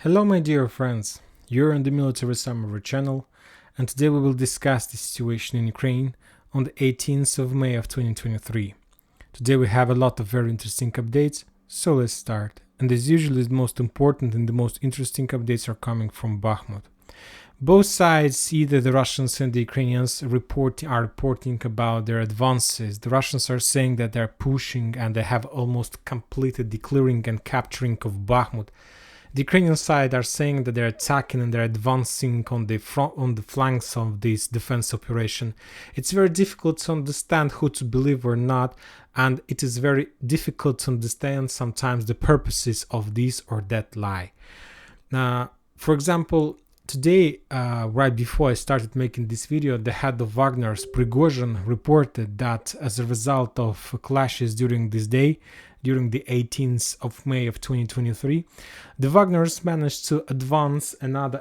Hello my dear friends, you're on the Military Summary channel, and today we will discuss the situation in Ukraine on the 18th of May of 2023. Today we have a lot of very interesting updates, so let's start. And as usual, the most important and the most interesting updates are coming from Bakhmut. Both sides, either the Russians and the Ukrainians, are reporting about their advances. The Russians are saying that they're pushing and they have almost completed the clearing and capturing of Bakhmut. The Ukrainian side are saying that they're attacking and they're advancing on the flanks of this defense operation. It's very difficult to understand who to believe or not, and it is very difficult to understand sometimes the purposes of this or that lie. For example, today, right before I started making this video, the head of Wagner's, Prigozhin, reported that as a result of clashes during this day, during the 18th of May of 2023, the Wagners managed to advance another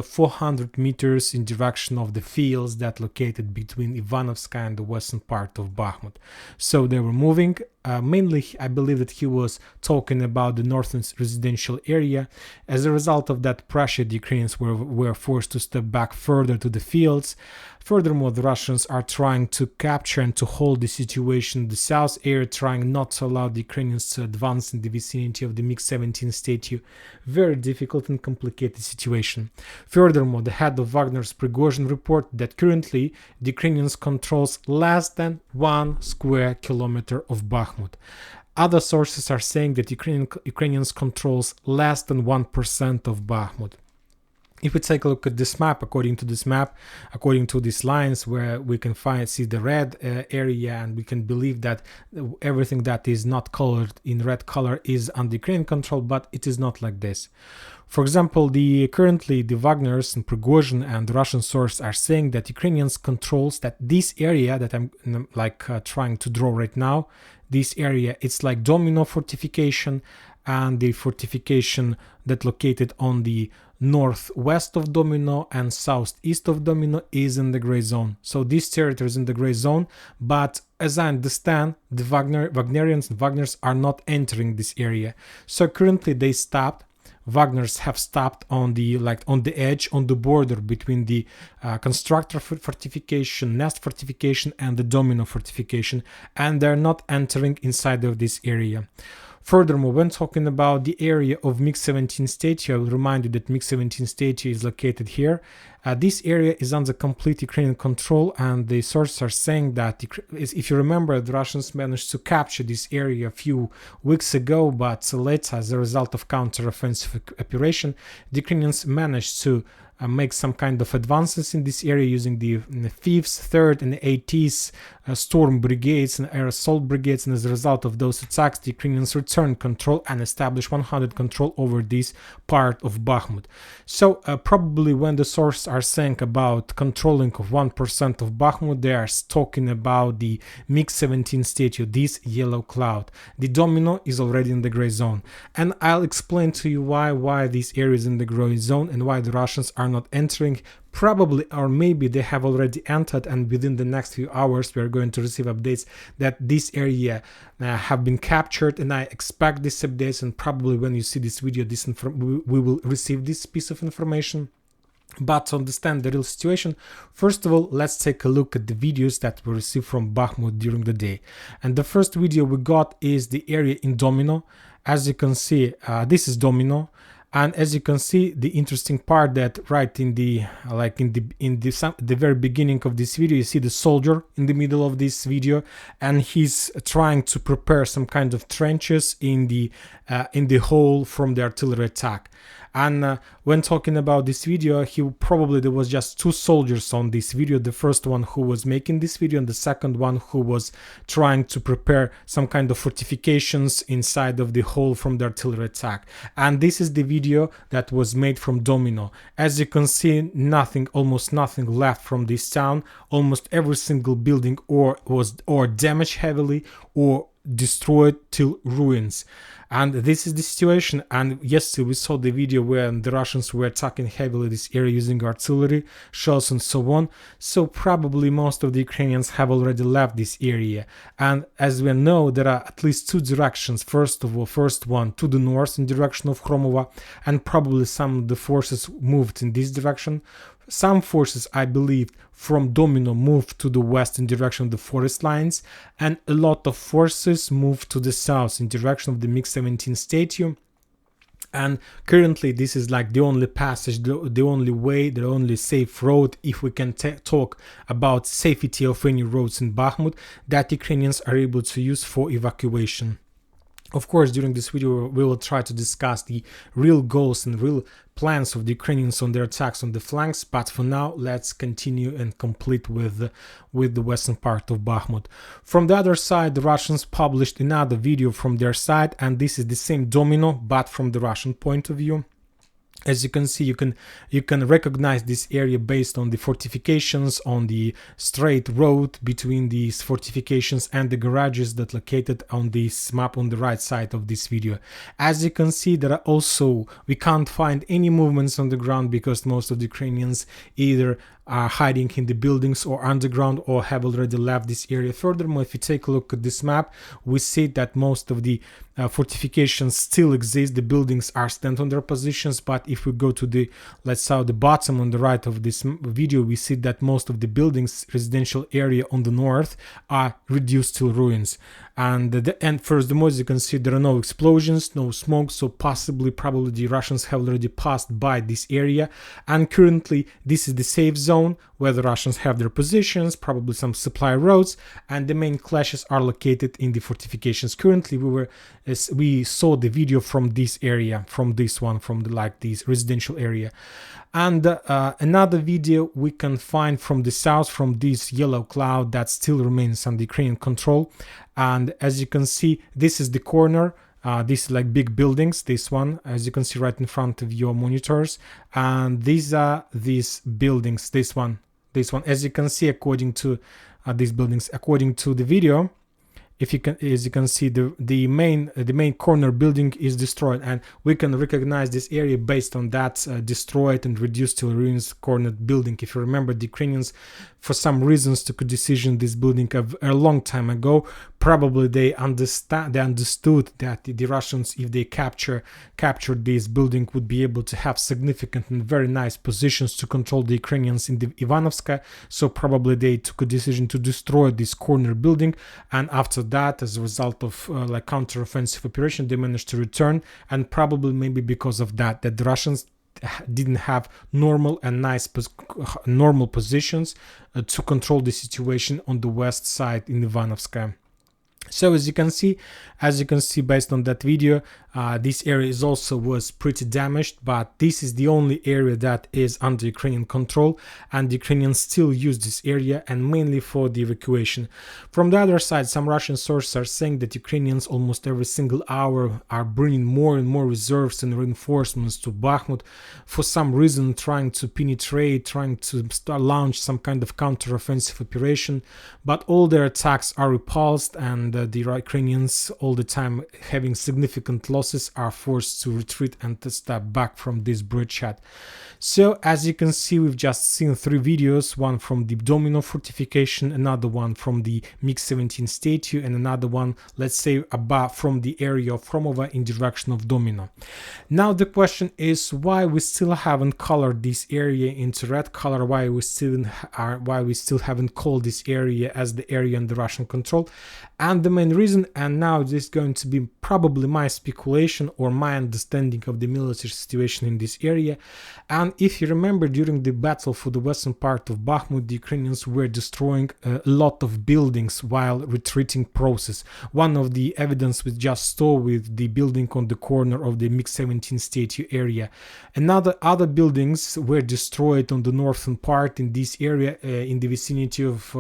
400 meters in direction of the fields that located between Ivanovska and the western part of Bakhmut. So they were moving. Mainly, I believe that he was talking about the northern residential area. As a result of that pressure, the Ukrainians were forced to step back further to the fields. Furthermore, the Russians are trying to capture and to hold the situation in the south area, trying not to allow the Ukrainians to advance in the vicinity of the MiG-17 statue. Very difficult and complicated situation. Furthermore, the head of Wagner's, Prigozhin, reported that currently the Ukrainians controls less than 1 square kilometer of Bakhmut. Other sources are saying that Ukrainians controls less than 1% of Bakhmut. If we take a look at this map, according to these lines where we can see the red area, and we can believe that everything that is not colored in red color is under Ukrainian control, but it is not like this. For example, currently the Wagners and Prigozhin and the Russian source are saying that Ukrainians controls that this area that I'm trying to draw right now, this area, it's like Domino fortification, and the fortification that located on the northwest of Domino and southeast of Domino is in the gray zone. So this territory is in the gray zone, but as I understand, the Wagnerians and Wagners are not entering this area. So currently they stopped. Wagners have stopped on the edge, on the border between the constructor fortification, nest fortification, and the Domino fortification, and they're not entering inside of this area. Furthermore, when talking about the area of MiG-17 statue, I will remind you that MiG-17 statue is located here. This area is under complete Ukrainian control, and the sources are saying that, if you remember, the Russians managed to capture this area a few weeks ago, but later, as a result of counter-offensive operation, the Ukrainians managed to make some kind of advances in this area using the 5th, 3rd, and 8th storm brigades and air assault brigades, and as a result of those attacks, the Ukrainians returned control and established 100% control over this part of Bakhmut. So probably when the sources are saying about controlling of 1% of Bakhmut, they are talking about the MiG-17 statue, this yellow cloud. The Domino is already in the gray zone, and I'll explain to you why this area is in the gray zone and why the Russians are not entering. Probably, or maybe they have already entered, and within the next few hours we are going to receive updates that this have been captured, and I expect these updates, and probably when you see this video, we will receive this piece of information. But to understand the real situation, first of all, let's take a look at the videos that we received from Bakhmut during the day. And the first video we got is the area in Domino. As you can see, this is Domino. And as you can see, the interesting part that right in the very beginning of this video, you see the soldier in the middle of this video, and he's trying to prepare some kind of trenches in the hole from the artillery attack. And when talking about this video, there was just 2 soldiers on this video. The first one who was making this video, and the second one who was trying to prepare some kind of fortifications inside of the hole from the artillery attack. And this is the video that was made from Domino. As you can see, almost nothing left from this town. Almost every single building was damaged heavily or destroyed till ruins. And this is the situation. And yesterday we saw the video where the Russians were attacking heavily this area using artillery, shells and so on. So probably most of the Ukrainians have already left this area. And as we know, there are at least two directions. First of all, first one to the north in direction of Kromova, and probably some of the forces moved in this direction. Some forces, I believe, from Domino moved to the west in direction of the forest lines, and a lot of forces moved to the south in direction of the MiG-17 statue. And currently this is like the only passage, the only way, the only safe road, if we can talk about safety of any roads in Bakhmut, that Ukrainians are able to use for evacuation. Of course, during this video we will try to discuss the real goals and real plans of the Ukrainians on their attacks on the flanks, but for now let's continue and complete with the western part of Bakhmut. From the other side, the Russians published another video from their side, and this is the same domino but from the Russian point of view. As you can see, you can recognize this area based on the fortifications, on the straight road between these fortifications and the garages that located on this map on the right side of this video. As you can see, there are also, we can't find any movements on the ground because most of the Ukrainians either are hiding in the buildings or underground or have already left this area. Furthermore, if you take a look at this map, we see that most of the fortifications still exist. The buildings are stand on their positions, but if we go to the, let's say, the bottom on the right of this video, we see that most of the buildings, residential area on the north, are reduced to ruins. And furthermore, as you can see, there are no explosions, no smoke, so probably the Russians have already passed by this area, and currently this is the safe zone where the Russians have their positions, probably some supply roads, and the main clashes are located in the fortifications. Currently we saw the video from this area, from this one, from this residential area. And another video we can find from the south, from this yellow cloud that still remains under Ukrainian control. And as you can see, this is the corner. These are like big buildings, this one, as you can see right in front of your monitors. And these are these buildings, this one. As you can see, according to these buildings, according to the video, as you can see, the main corner building is destroyed, and we can recognize this area based on that destroyed and reduced to ruins corner building. If you remember, the Ukrainians, for some reasons, took a decision this building a long time ago. Probably they understood that the Russians, if they captured this building, would be able to have significant and very nice positions to control the Ukrainians in the Ivanovska. So probably they took a decision to destroy this corner building, and after that, as a result of like counter-offensive operation, they managed to return. And probably maybe because of that the Russians didn't have normal and nice normal positions to control the situation on the west side in Ivanovska. So as you can see based on that video, this area was pretty damaged, but this is the only area that is under Ukrainian control, and the Ukrainians still use this area, and mainly for the evacuation. From the other side, some Russian sources are saying that Ukrainians almost every single hour are bringing more and more reserves and reinforcements to Bakhmut, for some reason trying to penetrate, trying to launch some kind of counter-offensive operation, but all their attacks are repulsed, and the Ukrainians, all the time having significant losses, are forced to retreat and to step back from this bridgehead. So as you can see, we've just seen three videos, one from the Domino fortification, another one from the MiG-17 statue, and another one, let's say, about from the area of Kromova in direction of Domino. Now the question is why we still haven't colored this area into red color, why we still haven't called this area as the area under Russian control. And the main reason, and now this is going to be probably my speculation or my understanding of the military situation in this area. And if you remember, during the battle for the western part of Bakhmut, the Ukrainians were destroying a lot of buildings while retreating process. One of the evidence we just saw with the building on the corner of the MiG-17 statue area. Other buildings were destroyed on the northern part in this area, in the vicinity of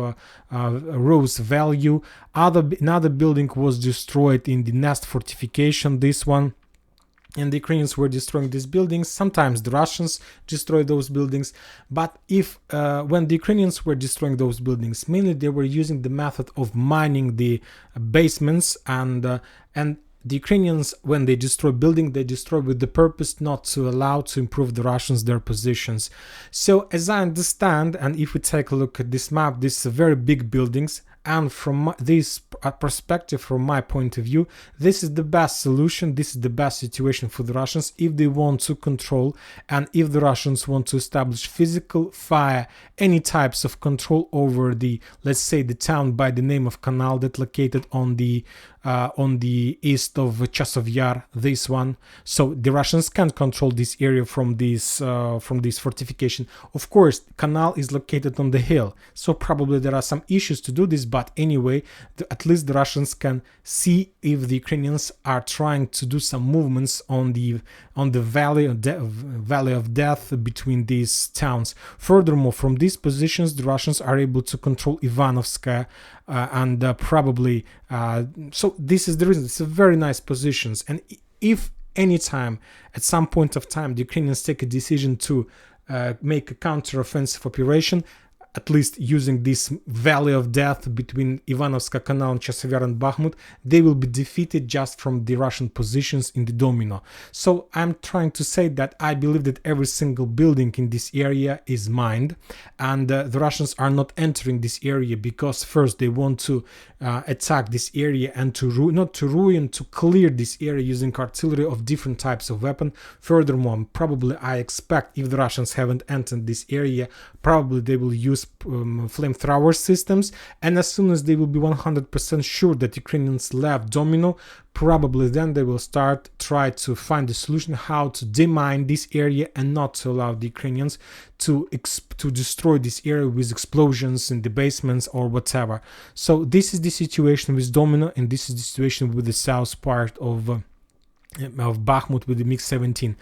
Rose Valley. Another building was destroyed in the Nest fortification, this one. And the Ukrainians were destroying these buildings. Sometimes the Russians destroy those buildings, but when the Ukrainians were destroying those buildings, mainly they were using the method of mining the basements, and the Ukrainians, when they destroy building, they destroy with the purpose not to allow to improve the Russians their positions. So as I understand, and if we take a look at this map, these are very big buildings, and from this perspective, from my point of view, this is the best solution, this is the best situation for the Russians if they want to control, and if the Russians want to establish physical, fire, any types of control over the, let's say, the town by the name of Canal that located on the east of Chasov Yar, this one. So the Russians can't control this area from this fortification. Of course, Canal is located on the hill, so probably there are some issues to do this, but anyway, at least the Russians can see if the Ukrainians are trying to do some movements on the valley of death between these towns. Furthermore, from these positions, the Russians are able to control Ivanovskaya, and probably so this is the reason. It's a very nice positions, and if anytime at some point of time the Ukrainians take a decision to make a counter-offensive operation, at least using this valley of death between Ivanovska Canal and Chasov Yar and Bakhmut, they will be defeated just from the Russian positions in the domino. So I'm trying to say that I believe that every single building in this area is mined, and the Russians are not entering this area because first they want to attack this area and to clear this area using artillery of different types of weapon. Furthermore, probably I expect if the Russians haven't entered this area, probably they will use flamethrower systems, and as soon as they will be 100% sure that Ukrainians left domino, probably then they will try to find a solution how to demine this area and not to allow the Ukrainians to destroy this area with explosions in the basements or whatever. So this is the situation with domino, and this is the situation with the south part of Bakhmut with the MiG-17,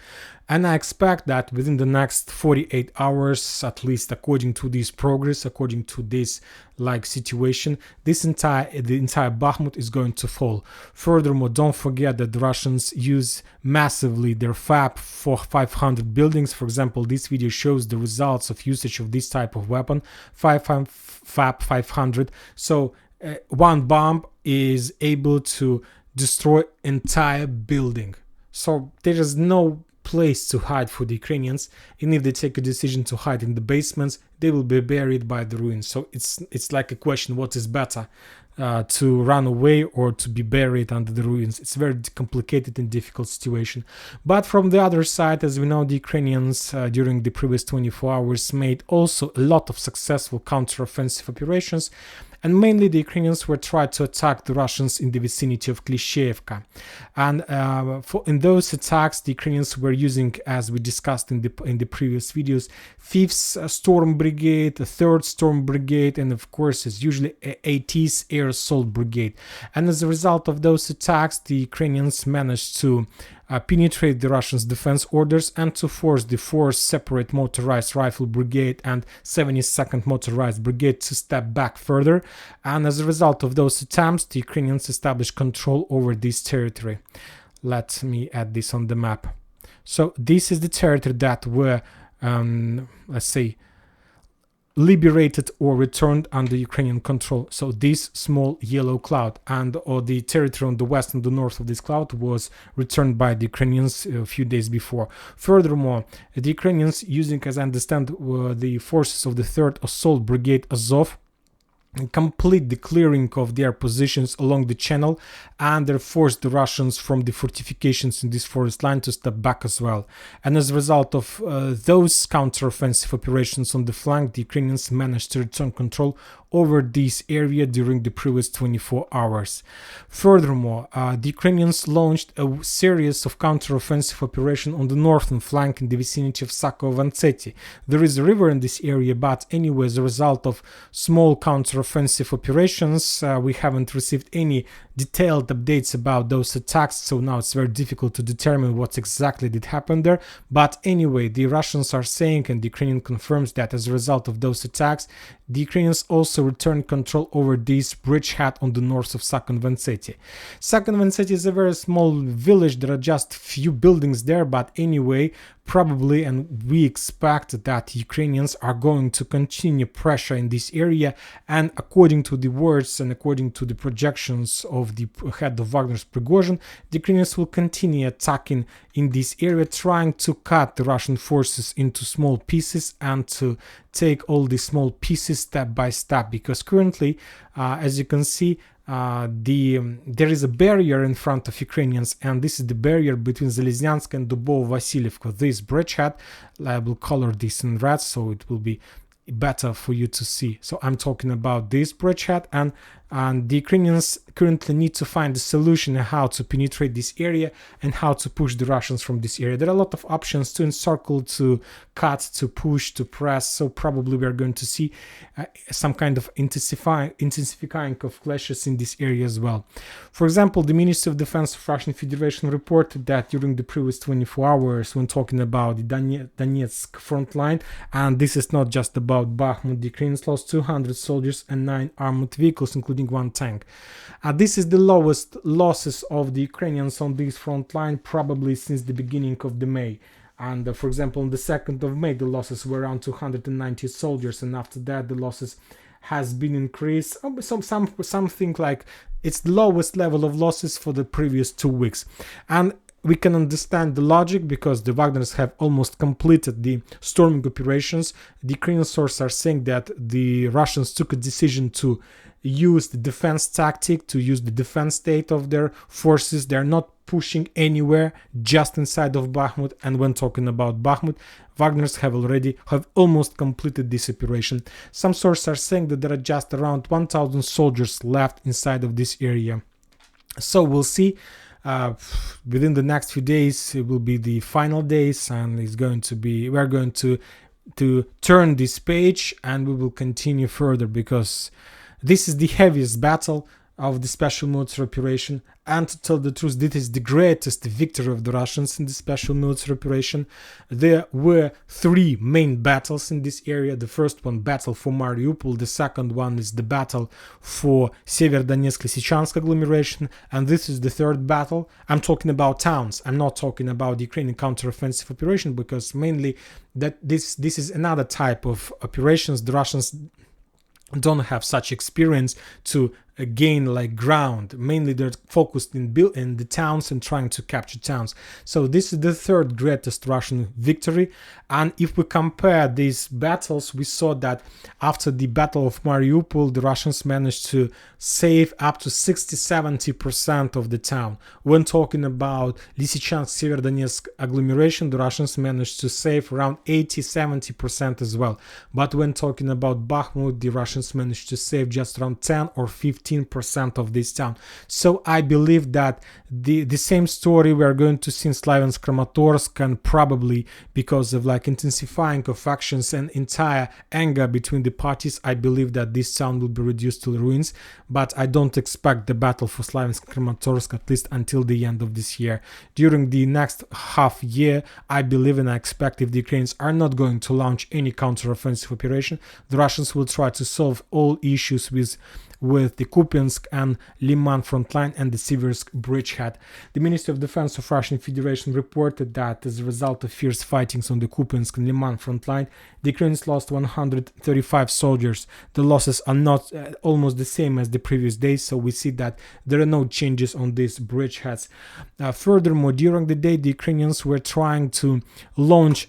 and I expect that within the next 48 hours, at least according to this progress, according to this situation, the entire Bakhmut is going to fall. Furthermore, don't forget that the Russians use massively their FAB for 500 buildings. For example, this video shows the results of usage of this type of weapon, FAB 500. So one bomb is able to destroy entire building. So there is no place to hide for the Ukrainians, and if they take a decision to hide in the basements, they will be buried by the ruins. So it's like a question, what is better, to run away or to be buried under the ruins? It's a very complicated and difficult situation. But from the other side, as we know, the Ukrainians during the previous 24 hours made also a lot of successful counter-offensive operations, and mainly the Ukrainians were trying to attack the Russians in the vicinity of Klishchevka. And in those attacks, the Ukrainians were using, as we discussed in the previous videos, 5th Storm Brigade, 3rd Storm Brigade, and of course, as usually, 80th Air Assault Brigade. And as a result of those attacks, the Ukrainians managed to penetrate the Russians' defense orders and to force the 4th Separate Motorized Rifle Brigade and 72nd Motorized Brigade to step back further. And as a result of those attempts, the Ukrainians established control over this territory. Let me add this on the map. So this is the territory that were, let's say, liberated or returned under Ukrainian control. So this small yellow cloud or the territory on the west and the north of this cloud was returned by the Ukrainians a few days before. Furthermore, the Ukrainians, using, as I understand, the forces of the 3rd Assault Brigade Azov, complete the clearing of their positions along the channel, and they forced the Russians from the fortifications in this forest line to step back as well. And as a result of those counter-offensive operations on the flank, the Ukrainians managed to return control over this area during the previous 24 hours. Furthermore, the Ukrainians launched a series of counter-offensive operations on the northern flank in the vicinity of Sakovo-Vantseti. There is a river in this area, but anyway, as a result of small counter-offensive operations, we haven't received any detailed updates about those attacks, so now it's very difficult to determine what exactly did happen there. But anyway, the Russians are saying, and the Ukrainian confirms, that as a result of those attacks, the Ukrainians also returned control over this bridgehead on the north of Sakovo-Vantseti. Sakovo-Vantseti is a very small village. There are just few buildings there, but anyway, probably, and we expect that Ukrainians are going to continue pressure in this area, and according to the words and according to the projections of the head of Wagner's Prigozhin, the Ukrainians will continue attacking in this area, trying to cut the Russian forces into small pieces and to take all the small pieces step by step, because currently, as you can see, there is a barrier in front of Ukrainians, and this is the barrier between Zelezhnyansk and Dubovo-Vasilievka. This bridgehead, I will color this in red so it will be better for you to see. So I'm talking about this bridgehead, and the Ukrainians currently need to find a solution on how to penetrate this area and how to push the Russians from this area. There are a lot of options: to encircle, to cut, to push, to press. So probably we are going to see some kind of intensifying of clashes in this area as well. For example, the Ministry of Defense of Russian Federation reported that during the previous 24 hours, when talking about the Donetsk front line, and this is not just about Bakhmut, the Ukrainians lost 200 soldiers and 9 armored vehicles, including 1 tank. This is the lowest losses of the Ukrainians on this front line probably since the beginning of the May. And for example, on the 2nd of May, the losses were around 290 soldiers, and after that, the losses has been increased. Something like it's the lowest level of losses for the previous 2 weeks. And we can understand the logic because the Wagners have almost completed the storming operations. The Ukrainian sources are saying that the Russians took a decision to use the defense tactic, to use the defense state of their forces. They're not pushing anywhere, just inside of Bakhmut. And when talking about Bakhmut, Wagners have almost completed this operation. Some sources are saying that there are just around 1,000 soldiers left inside of this area. So we'll see. Within the next few days, it will be the final days, and we're going to turn this page, and we will continue further, because this is the heaviest battle of the special military operation, and to tell the truth, this is the greatest victory of the Russians in the special military operation. There were 3 main battles in this area. The first one, battle for Mariupol. The second one is the battle for Severodonetsk-Lysychansk agglomeration, and this is the third battle. I'm talking about towns. I'm not talking about the Ukrainian counteroffensive operation, because mainly that this is another type of operations. The Russians don't have such experience to gain like ground. Mainly they're focused in the towns and trying to capture towns. So this is the third greatest Russian victory. And if we compare these battles, we saw that after the Battle of Mariupol, the Russians managed to save up to 60-70% of the town. When talking about Lysychansk-Severodonetsk agglomeration, the Russians managed to save around 80-70% as well. But when talking about Bakhmut, the Russians managed to save just around 10 or 15% of this town. So I believe that the same story we are going to see in Slaviansk-Kramatorsk, and probably because of like intensifying of factions and entire anger between the parties, I believe that this town will be reduced to ruins. But I don't expect the battle for Slaviansk-Kramatorsk at least until the end of this year. During the next half year, I believe and I expect, if the Ukrainians are not going to launch any counteroffensive operation, the Russians will try to solve all issues with the Kupiansk and Liman front line and the Siversk bridgehead. The Ministry of Defense of Russian Federation reported that as a result of fierce fightings on the Kupiansk and Liman front line, the Ukrainians lost 135 soldiers. The losses are not almost the same as the previous days, so we see that there are no changes on these bridgeheads. Furthermore, during the day, the Ukrainians were trying to launch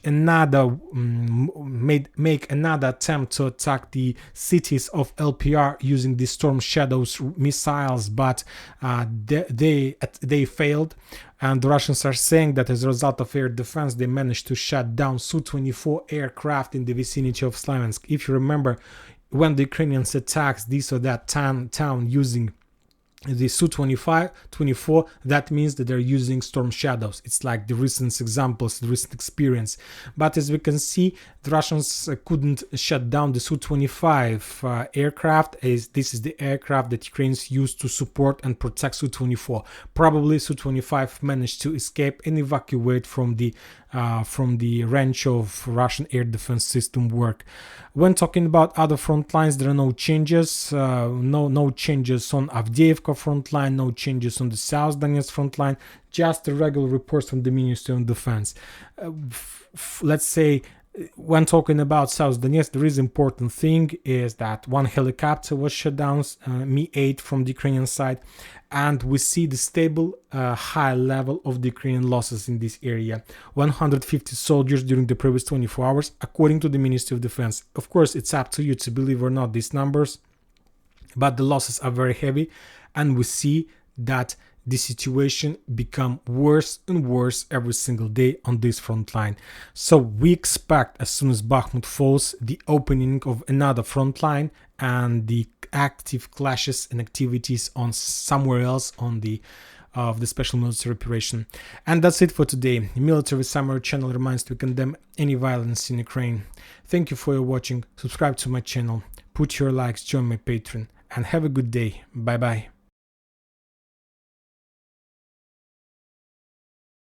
make another attempt to attack the cities of LPR using the Storm Shadows missiles, but they failed. And the Russians are saying that as a result of air defense, they managed to shut down Su-24 aircraft in the vicinity of Slaviansk. If you remember, when the Ukrainians attacked this or that town using the Su-24, that means that they're using Storm Shadows. It's like the recent examples, the recent experience. But as we can see, the Russians couldn't shut down the Su-25 aircraft, as this is the aircraft that Ukrainians used to support and protect Su-24. Probably Su-25 managed to escape and evacuate from the from the range of Russian air defense system work. When talking about other front lines, there are no changes. No changes on Avdiivka front line, no changes on the South Donetsk front line, just the regular reports from the Ministry of Defense. Let's say, when talking about South Donetsk, the really important thing is that one helicopter was shot down, Mi-8 from the Ukrainian side, and we see the stable high level of the Ukrainian losses in this area. 150 soldiers during the previous 24 hours, according to the Ministry of Defense. Of course, it's up to you to believe or not these numbers, but the losses are very heavy, and we see that the situation become worse and worse every single day on this front line. So we expect, as soon as Bakhmut falls, the opening of another front line and the active clashes and activities on somewhere else on the of the special military operation. And that's it for today. Military Summary channel reminds to condemn any violence in Ukraine. Thank you for your watching. Subscribe to my channel, put your likes, join my Patreon, and have a good day. Bye bye.